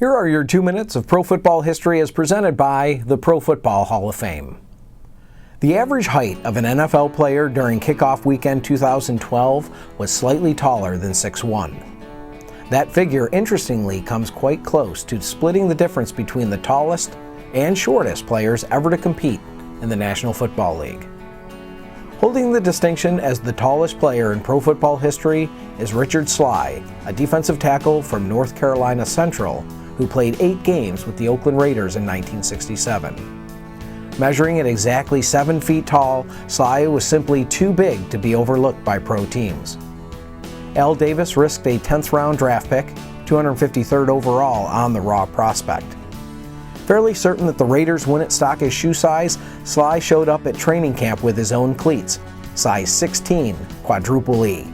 Here are your 2 minutes of pro football history as presented by the Pro Football Hall of Fame. The average height of an NFL player during kickoff weekend 2012 was slightly taller than 6'1". That figure, interestingly, comes quite close to splitting the difference between the tallest and shortest players ever to compete in the National Football League. Holding the distinction as the tallest player in pro football history is Richard Sly, a defensive tackle from North Carolina Central who played 8 games with the Oakland Raiders in 1967. Measuring at exactly 7 feet tall, Sly was simply too big to be overlooked by pro teams. Al Davis risked a 10th round draft pick, 253rd overall, on the raw prospect. Fairly certain that the Raiders wouldn't stock his shoe size, Sly showed up at training camp with his own cleats, size 16, quadruple E.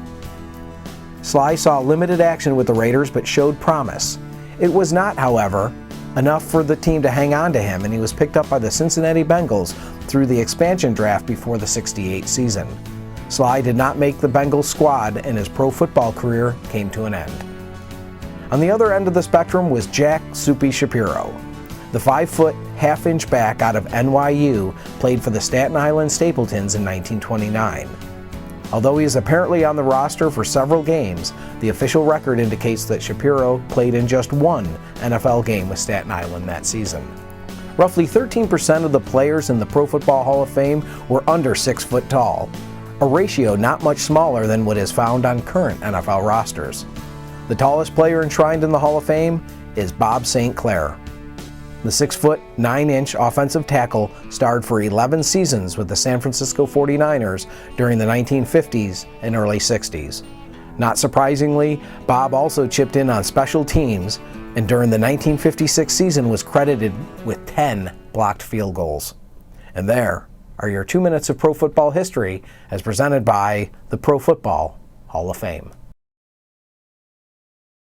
Sly saw limited action with the Raiders but showed promise. It was not, however, enough for the team to hang on to him, and he was picked up by the Cincinnati Bengals through the expansion draft before the '68 season. Sly did not make the Bengals squad, and his pro football career came to an end. On the other end of the spectrum was Jack Soupy Shapiro. The 5-foot, half-inch back out of NYU played for the Staten Island Stapletons in 1929. Although he is apparently on the roster for several games, the official record indicates that Shapiro played in just 1 NFL game with Staten Island that season. Roughly 13% of the players in the Pro Football Hall of Fame were under 6 foot tall, a ratio not much smaller than what is found on current NFL rosters. The tallest player enshrined in the Hall of Fame is Bob St Clair. The 6-foot, 9-inch offensive tackle starred for 11 seasons with the San Francisco 49ers during the 1950s and early 60s. Not surprisingly, Bob also chipped in on special teams, and during the 1956 season was credited with 10 blocked field goals. And there are your 2 minutes of pro football history as presented by the Pro Football Hall of Fame.